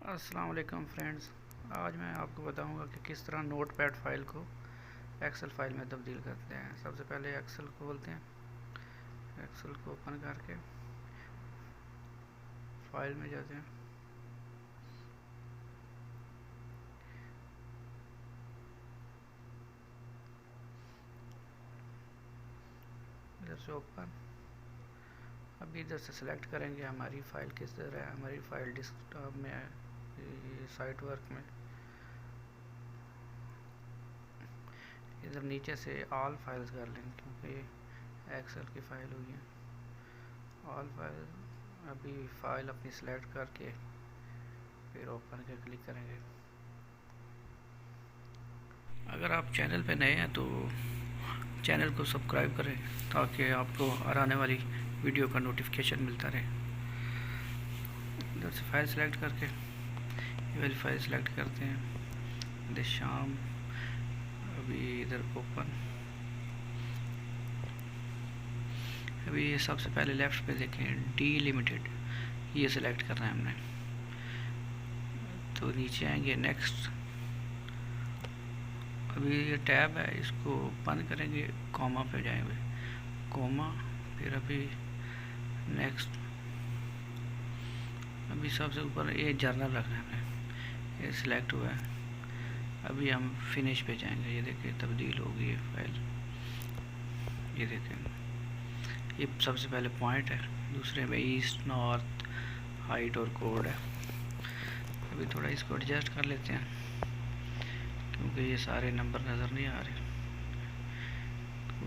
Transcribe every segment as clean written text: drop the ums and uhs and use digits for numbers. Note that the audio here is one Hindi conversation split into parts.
अस्सलाम वालेकुम फ्रेंड्स। आज मैं आपको बताऊंगा कि किस तरह नोटपैड फाइल को एक्सेल फाइल में तब्दील करते हैं। सबसे पहले एक्सेल खोलते हैं। एक्सेल को ओपन करके फाइल में जाते हैं। इधर से ओपन। अभी इधर से सिलेक्ट करेंगे हमारी फ़ाइल किस तरह है। हमारी फ़ाइल डेस्कटॉप में है, साइट वर्क में। इधर नीचे से ऑल फाइल्स कर लेंगे क्योंकि एक्सेल की फ़ाइल हुई है ऑल फाइल। अभी फ़ाइल अपनी सिलेक्ट करके फिर ओपन के क्लिक करेंगे। अगर आप चैनल पे नए हैं तो चैनल को सब्सक्राइब करें ताकि आपको आने वाली वीडियो का नोटिफिकेशन मिलता रहे। इधर से फाइल सेलेक्ट करके ये वाली फाइल सेलेक्ट करते हैं। इधर शाम। अभी इधर ओपन। अभी ये सबसे पहले लेफ़्ट पे देखें डी लिमिटेड, ये सिलेक्ट करना है हमने। तो नीचे आएंगे नेक्स्ट। अभी ये टैब है, इसको बंद करेंगे, कॉमा पे जाएंगे, कॉमा, फिर अभी नेक्स्ट। अभी सबसे ऊपर ये जर्नल रखना है हमने, ये सिलेक्ट हुआ है। अभी हम फिनिश पे जाएंगे। ये देखिए तब्दील हो गई है फाइल। ये देखें, ये सबसे पहले पॉइंट है, दूसरे में ईस्ट, नॉर्थ, हाइट और कोड है। अभी थोड़ा इसको एडजस्ट कर लेते हैं क्योंकि ये सारे नंबर नज़र नहीं आ रहे। तो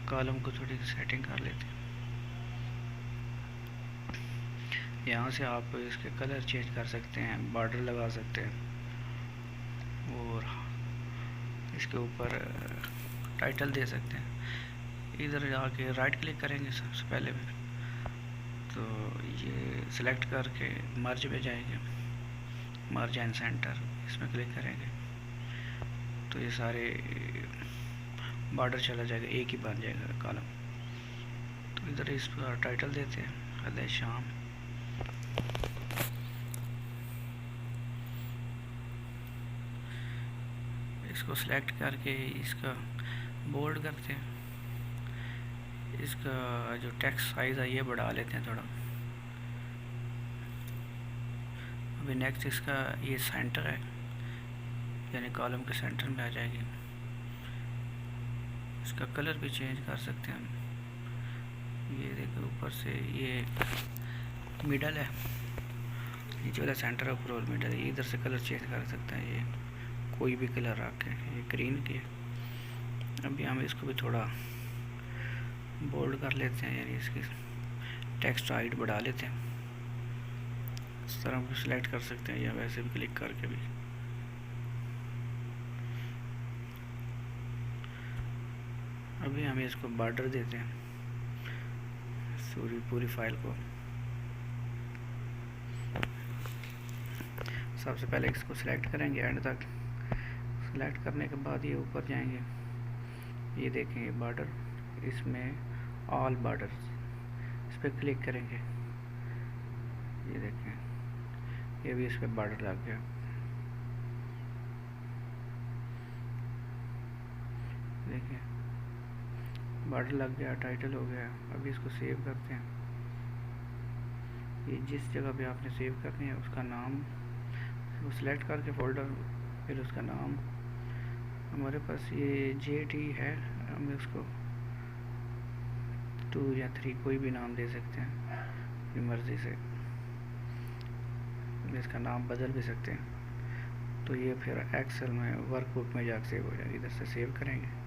कॉलम को थोड़ी सेटिंग कर लेते हैं। यहाँ से आप इसके कलर चेंज कर सकते हैं, बॉर्डर लगा सकते हैं और इसके ऊपर टाइटल दे सकते हैं। इधर जाके राइट क्लिक करेंगे सबसे पहले में, तो ये सिलेक्ट करके मर्ज में जाएंगे, मर्ज एंड सेंटर, इसमें क्लिक करेंगे तो ये सारे बॉर्डर चला जाएगा, एक ही बन जाएगा कॉलम। तो इधर इस पर टाइटल देते हैं हद शाम। इसको सिलेक्ट करके इसका बोल्ड करते हैं। इसका जो टेक्स्ट साइज़ है ये बढ़ा लेते हैं थोड़ा। अभी नेक्स्ट इसका ये सेंटर है, यानी कॉलम के सेंटर में आ जाएगी। इसका कलर भी चेंज कर सकते हैं हम। ये देखो ऊपर से ये मिडल है, नीचे वाला सेंटर, ऊपर और मिडल है। इधर से कलर चेंज कर सकते हैं, ये कोई भी कलर रख के, ये ग्रीन की। अभी हम इसको भी थोड़ा बोल्ड कर लेते हैं, यानी इसकी टेक्स्ट हाइट बढ़ा लेते हैं। इस तरह को सिलेक्ट कर सकते हैं या वैसे भी क्लिक करके भी। अभी हम इसको बॉर्डर देते हैं पूरी फाइल को। सबसे पहले इसको सिलेक्ट करेंगे एंड तक। सिलेक्ट करने के बाद ये ऊपर जाएंगे, ये देखें ये बॉर्डर, इसमें ऑल बॉर्डर, इस पर क्लिक करेंगे। ये देखें ये भी इस पर बॉर्डर लग गया। देखिए बॉर्डर लग गया, टाइटल हो गया। अभी इसको सेव करते हैं। ये जिस जगह पे आपने सेव करनी है उसका नाम वो सिलेक्ट करके फोल्डर, फिर उसका नाम। हमारे पास ये JT है, हम इसको 2 या 3 कोई भी नाम दे सकते हैं अपनी मर्ज़ी से। इसका नाम बदल भी सकते हैं। तो ये फिर एक्सेल में वर्कबुक में जाकर सेव हो जाएगी। इधर से सेव करेंगे।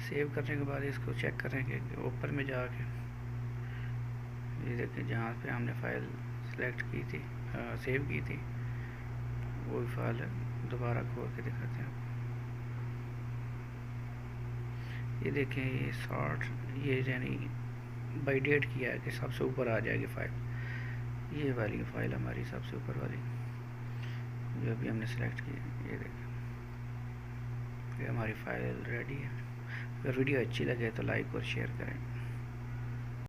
सेव करने के बाद इसको चेक करेंगे कि ऊपर में जाके ये देखिए जहाँ पे हमने फ़ाइल सेलेक्ट की थी, सेव की थी, वही फाइल दोबारा खोल के दिखाते हैं। ये देखें ये शॉर्ट, ये यानी बाई डेट किया है कि सबसे ऊपर आ जाएगी फ़ाइल। ये वाली फ़ाइल हमारी सबसे ऊपर वाली जो अभी हमने सेलेक्ट की, ये देखें कि हमारी फ़ाइल रेडी है। अगर वीडियो अच्छी लगे तो लाइक और शेयर करें।